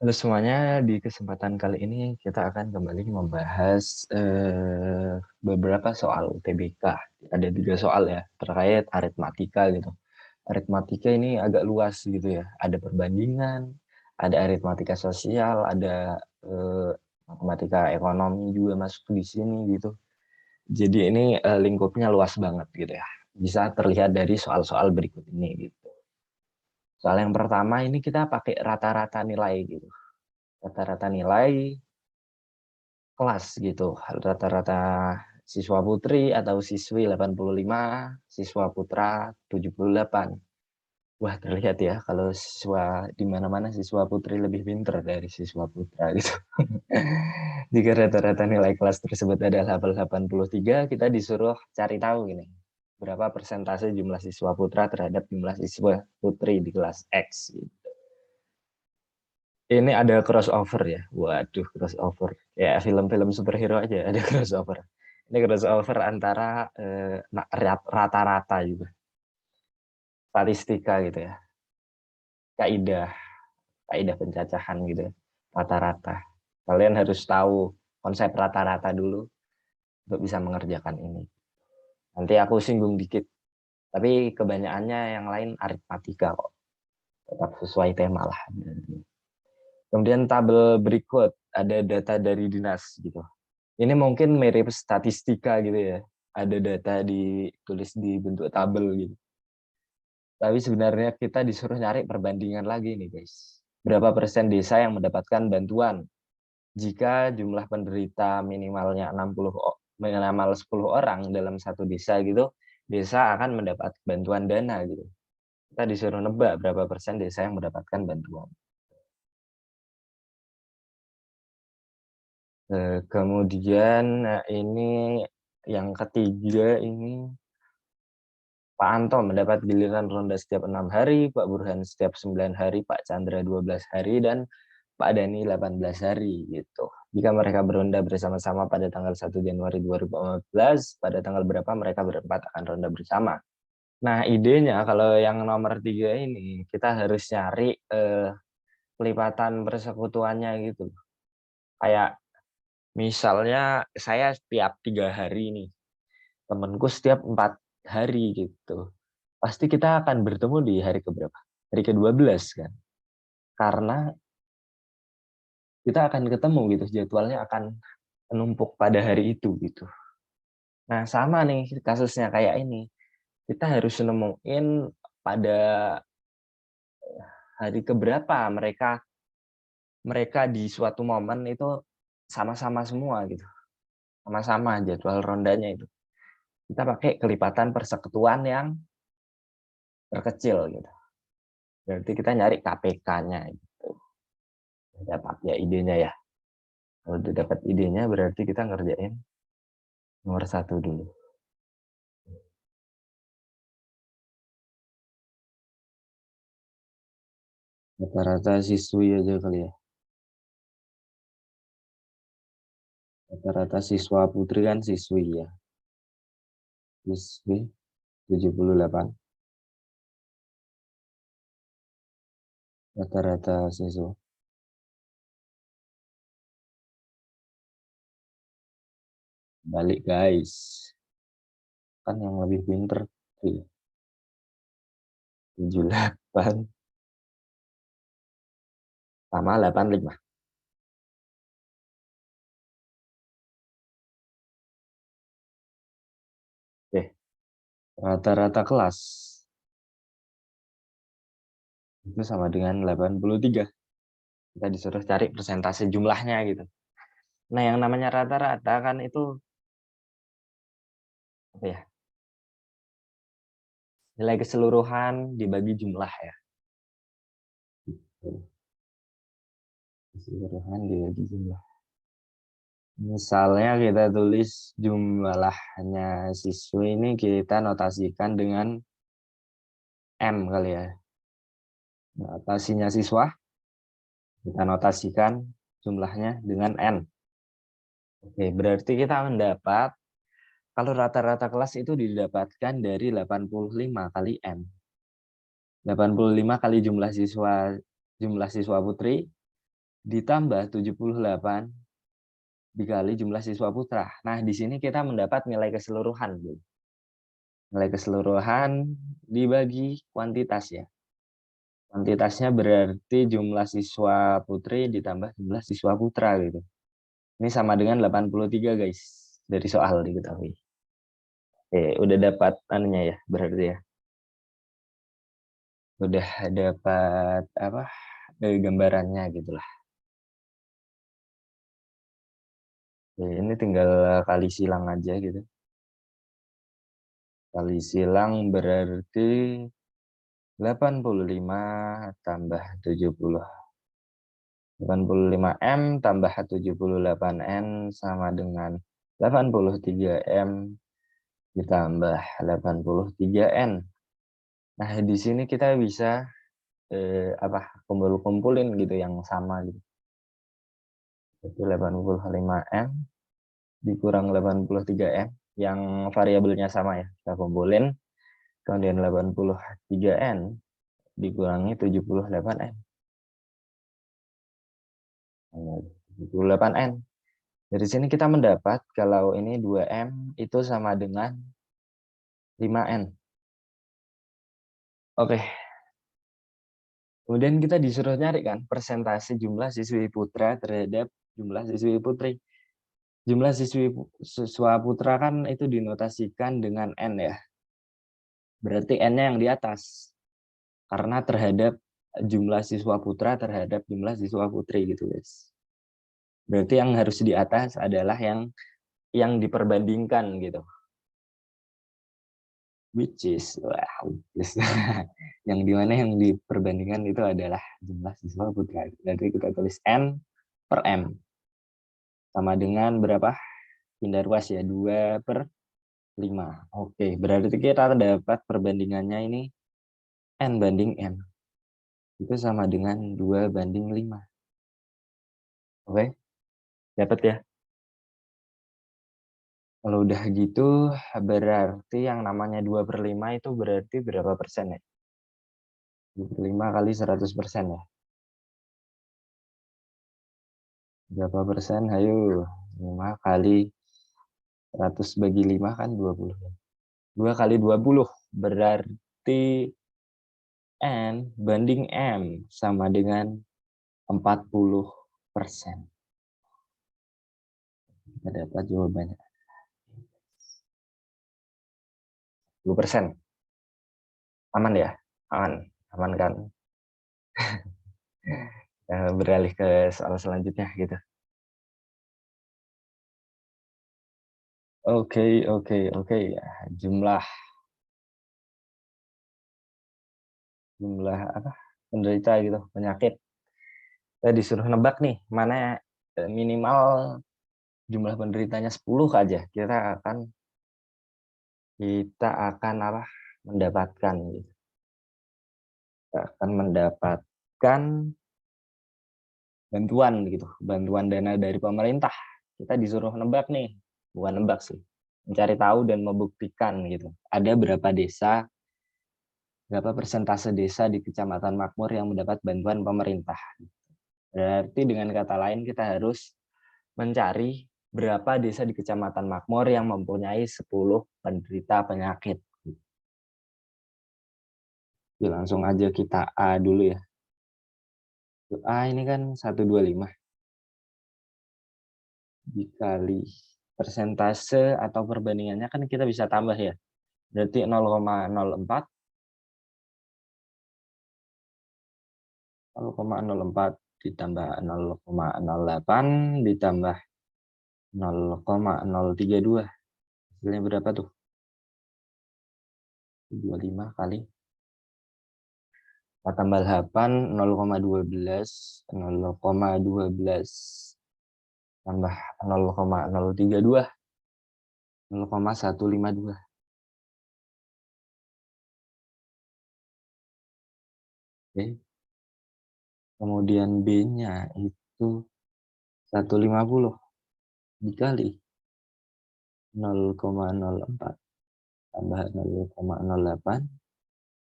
Halo semuanya, di kesempatan kali ini kita akan kembali membahas beberapa soal UTBK. Ada 3 soal ya, terkait aritmatika gitu. Aritmatika ini agak luas gitu ya. Ada perbandingan, ada aritmatika sosial, ada matematika ekonomi juga masuk di sini gitu. Jadi ini lingkupnya luas banget gitu ya. Bisa terlihat dari soal-soal berikut ini gitu. Soal yang pertama ini kita pakai rata-rata nilai gitu. Rata-rata nilai kelas gitu. Rata-rata siswa putri atau siswi 85, siswa putra 78. Wah, terlihat ya kalau siswa di mana-mana siswa putri lebih pinter dari siswa putra gitu. Jika rata-rata nilai kelas tersebut adalah 83, kita disuruh cari tahu gini. Berapa persentase jumlah siswa putra terhadap jumlah siswa putri di kelas X gitu. Ini ada crossover ya. Waduh, crossover. Ya, film-film superhero aja ada crossover. Ini crossover antara rata-rata juga. Statistika gitu ya. Kaidah, kaidah pencacahan gitu ya. Rata-rata. Kalian harus tahu konsep rata-rata dulu untuk bisa mengerjakan ini. Nanti aku singgung dikit. Tapi kebanyakannya yang lain aritmatika kok. Tetap sesuai tema lah. Kemudian tabel berikut ada data dari dinas gitu. Ini mungkin mirip statistika gitu ya. Ada data ditulis di bentuk tabel gitu. Tapi sebenarnya kita disuruh nyari perbandingan lagi nih guys. Berapa persen desa yang mendapatkan bantuan? Jika jumlah penderita minimalnya 60 minimal 10 orang dalam satu desa gitu, desa akan mendapat bantuan dana gitu. Kita disuruh nebak berapa persen desa yang mendapatkan bantuan. Kemudian ini yang ketiga ini Pak Anto mendapat giliran ronda setiap 6 hari, Pak Burhan setiap 9 hari, Pak Chandra 12 hari, dan Pak Dani 18 hari gitu. Jika mereka beronda bersama-sama pada tanggal 1 Januari 2014, pada tanggal berapa mereka berempat akan ronda bersama. Nah, idenya kalau yang nomor 3 ini, kita harus cari pelipatan persekutuannya gitu. Kayak misalnya saya setiap 3 hari nih, temenku setiap 4 hari gitu. Pasti kita akan bertemu di hari keberapa? Hari ke-12 kan. Karena kita akan ketemu gitu, jadwalnya akan menumpuk pada hari itu gitu. Nah, sama nih kasusnya kayak ini. Kita harus nemuin pada hari keberapa mereka mereka di suatu momen itu sama-sama semua gitu. Sama-sama jadwal rondanya itu. Kita pakai kelipatan persekutuan yang terkecil gitu. Berarti kita nyari KPK-nya gitu. Dapat ya idenya ya. Kalau udah dapat idenya berarti kita ngerjain nomor 1 dulu. Rata-rata siswi aja kali ya. Rata-rata siswa putri kan siswi ya. Siswi 78. Rata-rata siswa. Balik guys. Kan yang lebih pinter. 78 sama 85. Oke. Rata-rata kelas itu sama dengan 83. Kita disuruh cari persentase jumlahnya gitu. Nah, yang namanya rata-rata kan itu apa ya? Nilai keseluruhan dibagi jumlah ya. Keseluruhan dibagi jumlah. Misalnya kita tulis jumlahnya siswi ini kita notasikan dengan M kali ya. Notasinya siswa kita notasikan jumlahnya dengan N. Oke, berarti kita mendapat kalau rata-rata kelas itu didapatkan dari 85 kali N. 85 kali jumlah siswa putri ditambah 78 dikali jumlah siswa putra. Nah, di sini kita mendapat nilai keseluruhan. Nilai keseluruhan dibagi kuantitas ya. Kuantitasnya berarti jumlah siswa putri ditambah jumlah siswa putra gitu. Ini sama dengan 83 guys. Dari soal diketahui. Oke, udah dapat anunya ya, berarti ya. Udah dapat apa? Gambarannya gitulah. Oke, ini tinggal kali silang aja gitu. Kali silang berarti 85 tambah 70. 85M tambah 78N sama dengan 83M ditambah 83N. Nah, di sini kita bisa kumpulin gitu yang sama gitu. Jadi 85M dikurang 83M yang variabelnya sama ya. Kita kumpulin. Kemudian 83N dikurangi 78N. 78N. Dari sini kita mendapat kalau ini 2M itu sama dengan 5N. Oke. Kemudian kita disuruh nyari kan persentase jumlah siswi putra terhadap jumlah siswi putri. Jumlah siswa putra kan itu dinotasikan dengan N ya. Berarti N-nya yang di atas. Karena terhadap jumlah siswa putra terhadap jumlah siswa putri gitu guys. Berarti yang harus di atas adalah yang diperbandingkan gitu. Which is yang dimana yang diperbandingkan itu adalah jumlah siswa putra. Jadi kita tulis N per M sama dengan berapa? Pindah ruas ya, 2/5. Oke, berarti kita dapat perbandingannya ini N banding M. Itu sama dengan 2/5. Oke, dapat ya? Kalau udah gitu, berarti yang namanya 2/5 itu berarti berapa persen ya? 2/5 kali 100% ya? Berapa persen? Ayo, 5 kali 100 bagi 5 kan 20. 2 kali 20 berarti N banding M sama dengan 40%. Kita dapat jawabannya. 10%. Aman ya? Aman. Aman kan? Beralih ke soal selanjutnya gitu. Oke. Jumlah apa? Penderita gitu, penyakit. Kita disuruh nebak nih, mana minimal jumlah penderitanya 10 aja. Kita akan apa? Mendapatkan gitu. Kita akan mendapatkan bantuan gitu, bantuan dana dari pemerintah. Kita disuruh nebak nih, bukan nebak sih, mencari tahu dan membuktikan gitu. Ada berapa desa, berapa persentase desa di Kecamatan Makmur yang mendapat bantuan pemerintah. Berarti dengan kata lain kita harus mencari berapa desa di Kecamatan Makmur yang mempunyai 10 penderita penyakit. Jadi langsung aja kita A dulu ya. A ini kan 125 dikali persentase atau perbandingannya kan kita bisa tambah ya. Berarti 0,04 ditambah 0,08 ditambah 0,032. Hasilnya berapa tuh? 25 kali 4 tambah 8, 0,12 tambah 0,032, 0,152. Oke. Kemudian B-nya itu 150 dikali 0,04 tambah 0,08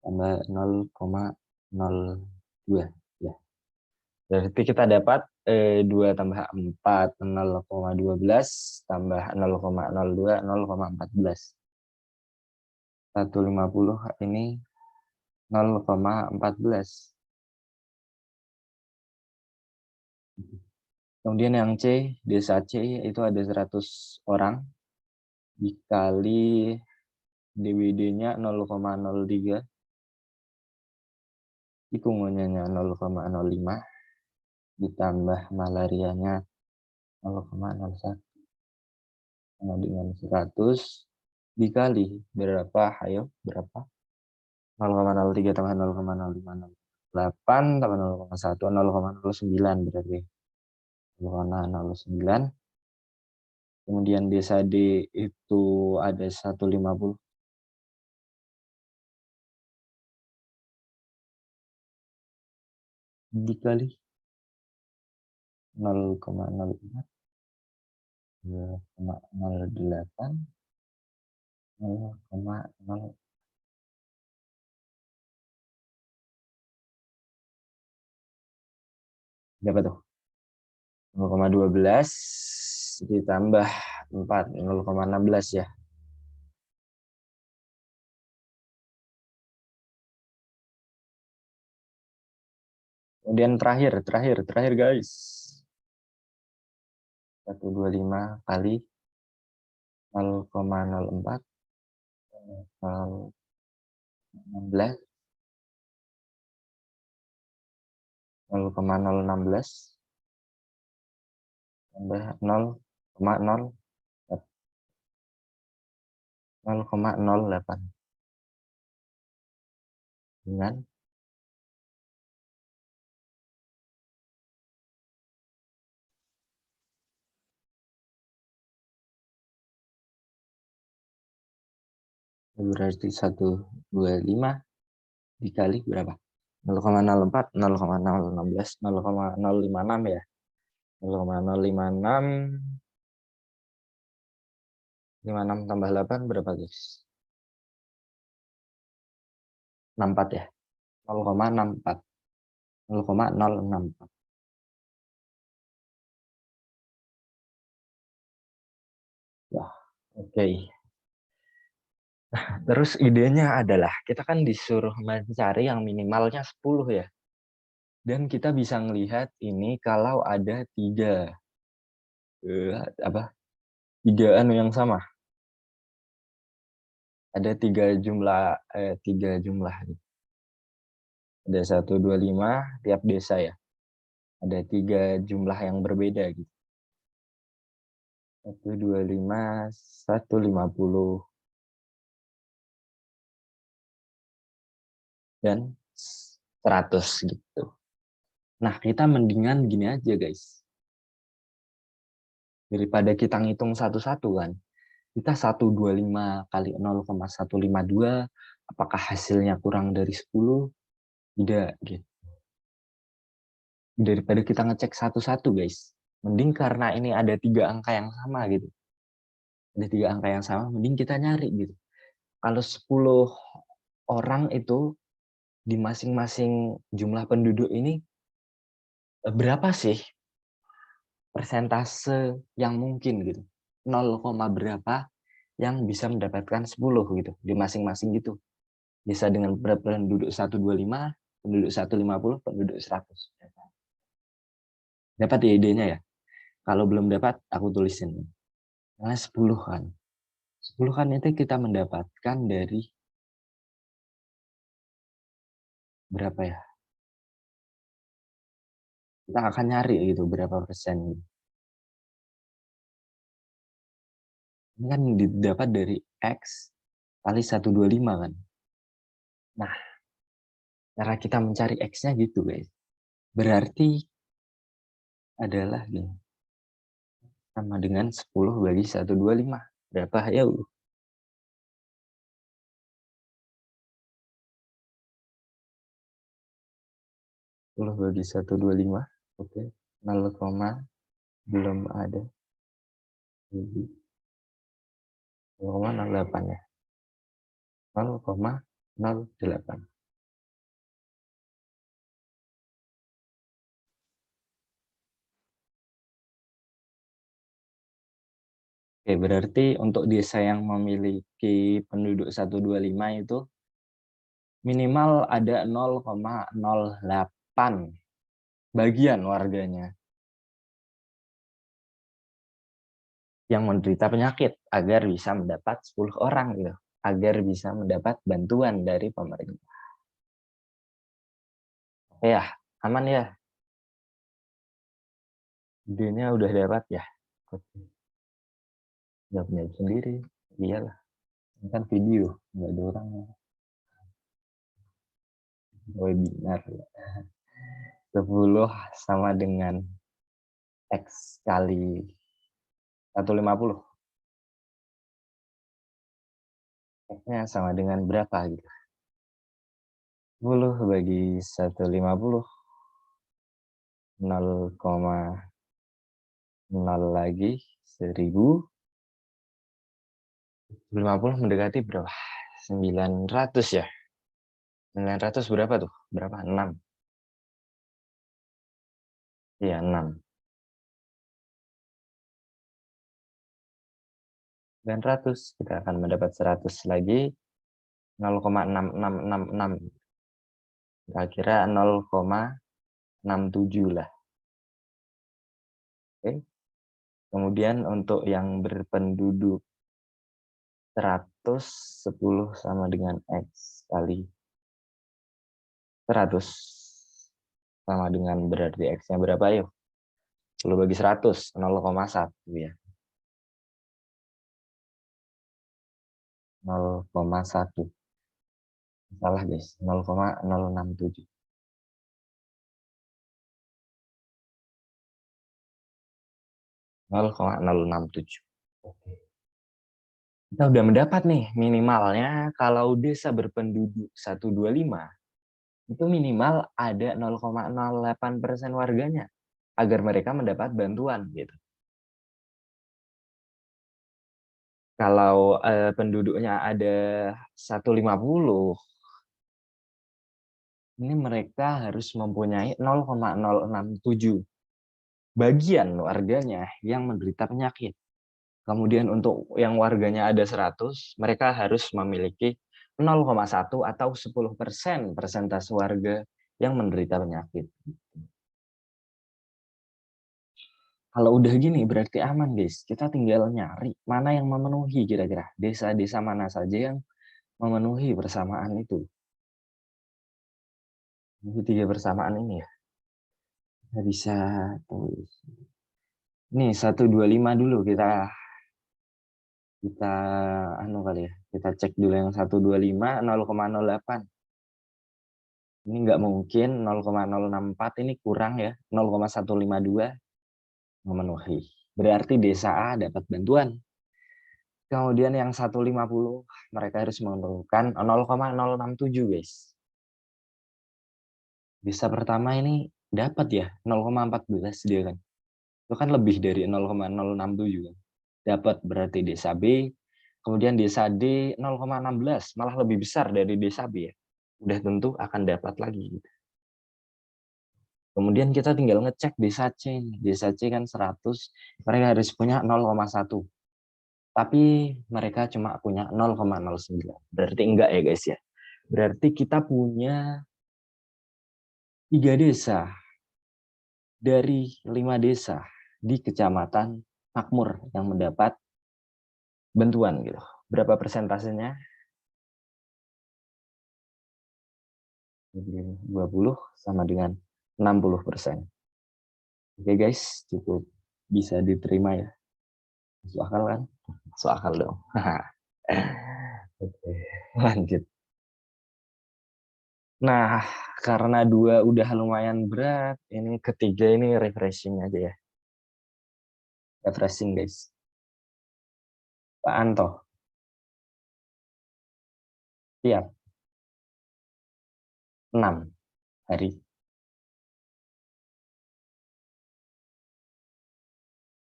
tambah 0,02 ya. Berarti kita dapat 2 tambah 4, 0,12 tambah 0,02, 0,14. 150 ini 0,14. Kemudian yang C, desa C itu ada 100 orang dikali DWD-nya 0,03, hitungannya 0,05 ditambah malarianya 0,01 sama dengan 100 dikali berapa? Ayo, berapa? 0,03 tambah 0,05, 0,8 tambah 0,1, 0,09 berarti 0,09. Kemudian desa D itu ada 150 dikali 0,04, 2,08, 0,0. Berapa tuh? 0,12 ditambah 4, 0,16 ya. Kemudian terakhir guys. 125 kali 0,04, 0,16, 0,016 tambah 0,08 dengan 125 dikali berapa? 0,04, 0,016, 0,056 ya. 0,056, 56 tambah 8 berapa guys? 64 ya. 0,64, 0,064. Wah, oke. Terus idenya adalah kita kan disuruh mencari yang minimalnya 10 ya. Dan kita bisa melihat ini kalau ada apa? Tiga anu yang sama. Ada tiga jumlah. Ada 125 tiap desa ya. Ada 3 jumlah yang berbeda gitu. 125, 150 dan 100 gitu. Nah, kita mendingan gini aja guys. Daripada kita ngitung satu-satu kan. Kita 125 kali 0,152, apakah hasilnya kurang dari 10? Tidak gitu. Daripada kita ngecek satu-satu guys. Mending karena ini ada 3 angka yang sama gitu. Ada 3 angka yang sama, mending kita nyari gitu. Kalau 10 orang itu di masing-masing jumlah penduduk ini berapa sih persentase yang mungkin gitu. 0, berapa yang bisa mendapatkan 10 gitu di masing-masing gitu. Bisa dengan penduduk 125, penduduk 150, penduduk 100. Dapat ya idenya ya? Kalau belum dapat, aku tulisin. Nah, 10 kan. 10 kan itu kita mendapatkan dari berapa ya? Kita akan nyari gitu berapa persen. Ini kan didapat dari X kali 125 kan. Nah, cara kita mencari X-nya gitu guys. Berarti adalah gini, sama dengan 10 bagi 125. Berapa ya? 10 bagi 125. Oke. 0, belum ada. 0,08 ya. 0,08. Oke, berarti untuk desa yang memiliki penduduk 125 itu minimal ada 0,08 bagian warganya yang menderita penyakit agar bisa mendapat 10 orang gitu, agar bisa mendapat bantuan dari pemerintah. Ya, aman ya. Idenya udah dapat ya. Nggak punya sendiri. Iyalah, ini kan video, nggak ada orang webinar. 10 sama dengan X kali 150. X-nya sama dengan berapa gitu. 10 bagi 150, 0,0 lagi 1000. 50 mendekati berapa? 900 ya? 900 berapa tuh? Berapa? 6. Iya, 6. 900. Kita akan mendapat 100 lagi. 0,6666. Kira-kira 0,67 lah. Oke. Kemudian untuk yang berpenduduk 100, 10 sama dengan X kali 100. Sama dengan berarti X-nya berapa yuk? 10 bagi 100, 0,1 ya. 0,1. Salah guys, 0,067. 0,067. Oke. Kita udah mendapat nih minimalnya kalau desa berpenduduk 125 itu minimal ada 0,08% warganya agar mereka mendapat bantuan gitu. Kalau penduduknya ada 150, ini mereka harus mempunyai 0,067 bagian warganya yang menderita penyakit. Kemudian untuk yang warganya ada 100, mereka harus memiliki 0,1 atau 10% persentase warga yang menderita penyakit. Kalau udah gini berarti aman guys. Kita tinggal nyari mana yang memenuhi kira-kira. Desa-desa mana saja yang memenuhi persamaan itu. Ini 3 persamaan ini ya. Kita bisa tulis. Nih 125 dulu kita anu kali ya. Kita cek dulu yang 125 0,08. Ini nggak mungkin 0,064 ini kurang ya. 0,152 memenuhi. Berarti desa A dapat bantuan. Kemudian yang 150 mereka harus memerlukan 0,067 guys. Desa pertama ini dapat ya 0,14 dia kan. Itu kan lebih dari 0,067 kan. Dapat berarti desa B. Kemudian desa D 0,16 malah lebih besar dari desa B ya. Udah tentu akan dapat lagi gitu. Kemudian kita tinggal ngecek desa C. Desa C kan 100, mereka harus punya 0,1. Tapi mereka cuma punya 0,09. Berarti enggak ya guys ya. Berarti kita punya 3 desa dari 5 desa di kecamatan makmur yang mendapat bantuan gitu. Berapa persentasenya? 20 sama dengan 60%. Oke guys, cukup bisa diterima ya. Masuk akal kan? Masuk akal dong. Oke, lanjut. Nah, karena 2 udah lumayan berat, ini ketiga ini refreshing aja ya. Refreshing guys. Pak Anto, siap. 6 hari.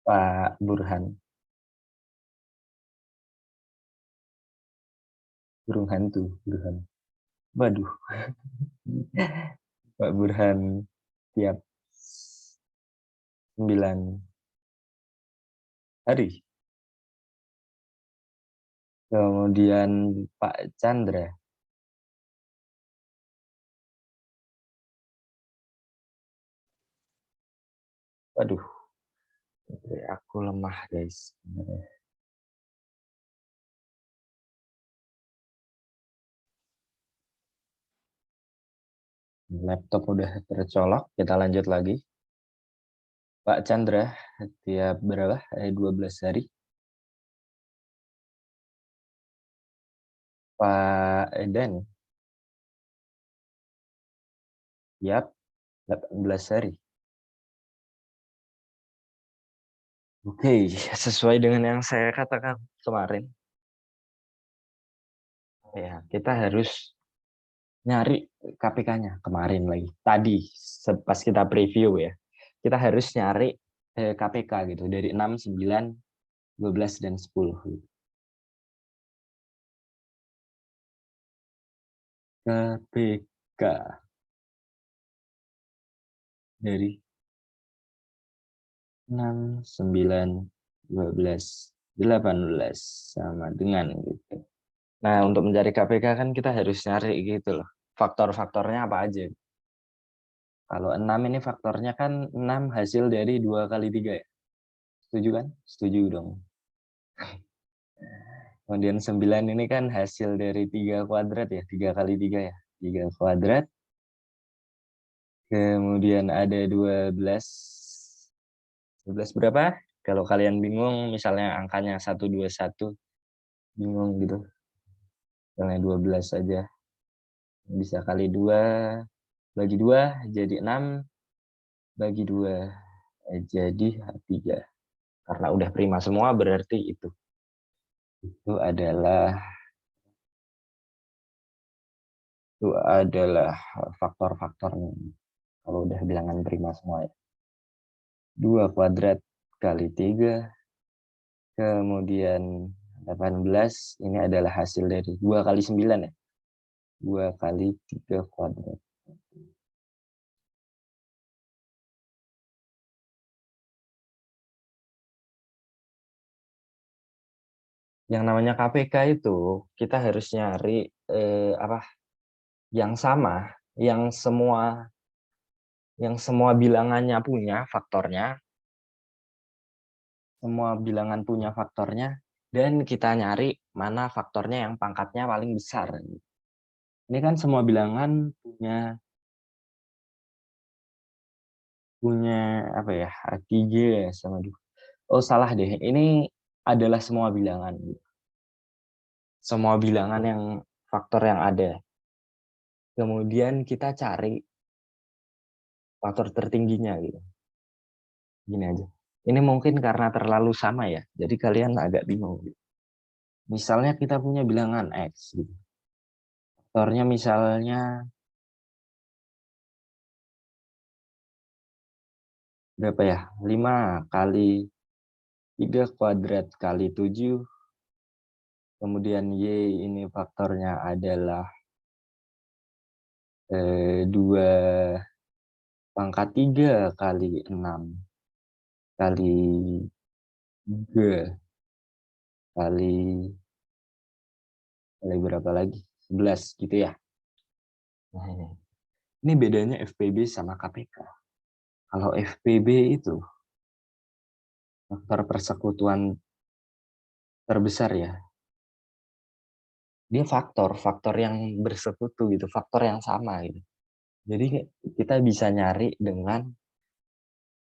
Pak Burhan, burung hantu, Burhan. Waduh, Pak Burhan tiap 9 hari. Kemudian Pak Chandra. Waduh, aku lemah guys. Laptop udah tercolok, kita lanjut lagi. Pak Chandra, tiap berapa? 12 hari. Pak Edan, tiap 18 hari. Oke, sesuai dengan yang saya katakan kemarin. Ya, kita harus nyari KPK-nya kemarin lagi. Tadi, pas kita preview ya. Kita harus nyari KPK gitu. Dari 6, 9, 12, dan 10. KPK dari 6, 9, 12, 18 sama dengan gitu. Nah, untuk mencari KPK kan kita harus nyari gitu loh. Faktor-faktornya apa aja. Kalau 6 ini faktornya kan 6 hasil dari 2 kali 3 ya. Setuju kan? Setuju dong. Kemudian 9 ini kan hasil dari 3 kuadrat ya. 3 kali 3 ya. 3 kuadrat. Kemudian ada 12. 12 berapa? Kalau kalian bingung, misalnya angkanya 121, bingung gitu. Misalnya 12 saja. Bisa kali 2, bagi 2 jadi 6, bagi 2 jadi 3. Karena udah prima semua berarti itu adalah faktor-faktornya. Kalau udah bilangan prima semua ya. 2 kuadrat kali 3, kemudian 18, ini adalah hasil dari 2 kali 9 ya. 2 kali 3 kuadrat. Yang namanya KPK itu kita harus nyari apa yang sama, yang semua bilangannya punya faktornya, semua bilangan punya faktornya, dan kita nyari mana faktornya yang pangkatnya paling besar. Ini kan semua bilangan punya punya apa ya, 3 sama 2. Oh salah deh, ini adalah semua bilangan. Semua bilangan yang faktor yang ada. Kemudian kita cari faktor tertingginya gitu. Gini aja. Ini mungkin karena terlalu sama ya, jadi kalian agak bingung. Gitu. Misalnya kita punya bilangan X. Gitu. Faktornya misalnya berapa ya? 5 kali 3 kuadrat kali 7. Kemudian Y ini faktornya adalah 2 pangkat 3 kali 6 kali 3 kali berapa lagi? 11 gitu ya. Nah, ini bedanya FPB sama KPK. Kalau FPB itu faktor persekutuan terbesar ya. Dia faktor yang bersekutu gitu, faktor yang sama gitu. Jadi kita bisa nyari dengan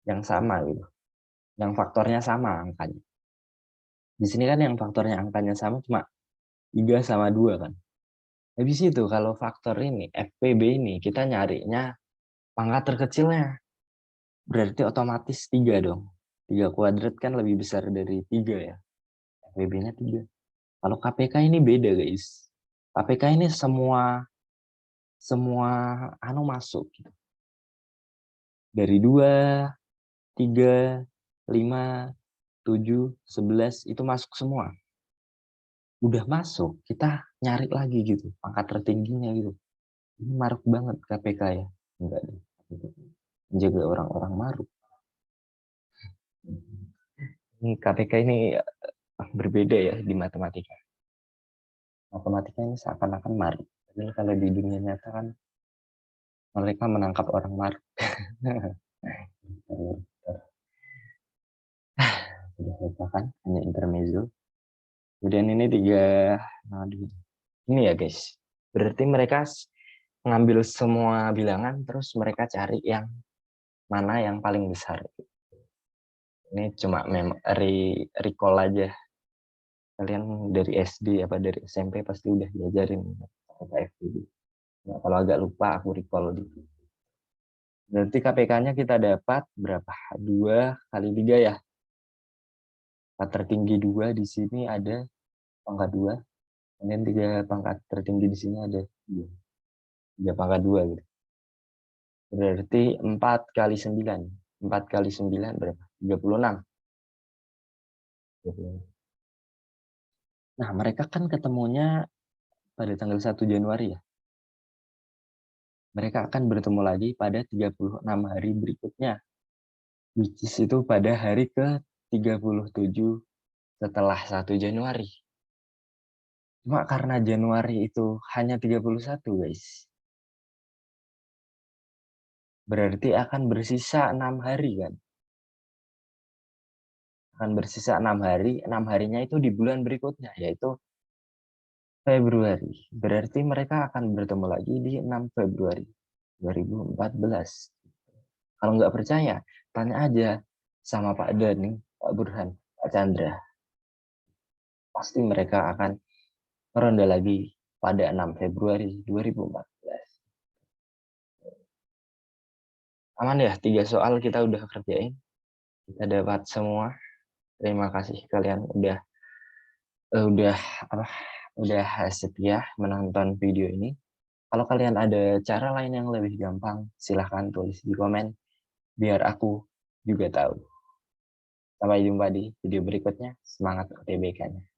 yang sama gitu. Yang faktornya sama angkanya. Di sini kan yang faktornya angkanya sama cuma 3 sama 2 kan. Habis itu kalau faktor ini, FPB ini, kita nyarinya pangkat terkecilnya. Berarti otomatis 3 dong. 3 kuadrat kan lebih besar dari 3 ya. FPB-nya 3. Kalau KPK ini beda guys. KPK ini semua semua masuk gitu. Dari 2, 3, 5, 7, 11 itu masuk semua. Udah masuk, kita nyari lagi gitu, pangkat tertingginya gitu. Ini maruk banget KPK ya. Enggak deh. Menjaga orang-orang maruk. Ini KPK ini berbeda ya di matematika. Matematika ini seakan-akan maruk. Padahal kalau di dunia nyata kan mereka menangkap orang maruk. Sudah lupakan, hanya intermezzo. Kemudian ini aduh, ini ya guys. Berarti mereka mengambil semua bilangan, terus mereka cari yang mana yang paling besar. Ini cuma recall aja. Kalian dari SD apa dari SMP pasti udah diajarin KFD. Nah, kalau agak lupa aku recall dulu. Berarti KPK-nya kita dapat berapa? 2 kali 3 ya. Pangkat tertinggi 2 di sini ada pangkat 2. Kemudian 3 pangkat tertinggi di sini ada 2. 3 pangkat 2 gitu. Berarti 4 kali 9. 4 kali 9 berapa? 36. 36. Nah, mereka kan ketemunya pada tanggal 1 Januari ya. Mereka akan bertemu lagi pada 36 hari berikutnya. Which is itu pada hari ke-37 setelah 1 Januari. Cuma karena Januari itu hanya 31 guys. Berarti akan bersisa 6 hari kan. Akan bersisa 6 hari. 6 harinya itu di bulan berikutnya, yaitu Februari. Berarti mereka akan bertemu lagi di 6 Februari 2014. Kalau nggak percaya, tanya aja sama Pak Dani, Pak Burhan, Pak Chandra. Pasti mereka akan meronda lagi pada 6 Februari 2014. Aman ya, 3 soal kita udah kerjain. Kita dapat semua. Terima kasih kalian udah apa udah setia menonton video ini. Kalau kalian ada cara lain yang lebih gampang, silahkan tulis di komen biar aku juga tahu. Sampai jumpa di video berikutnya. Semangat UTBK-nya.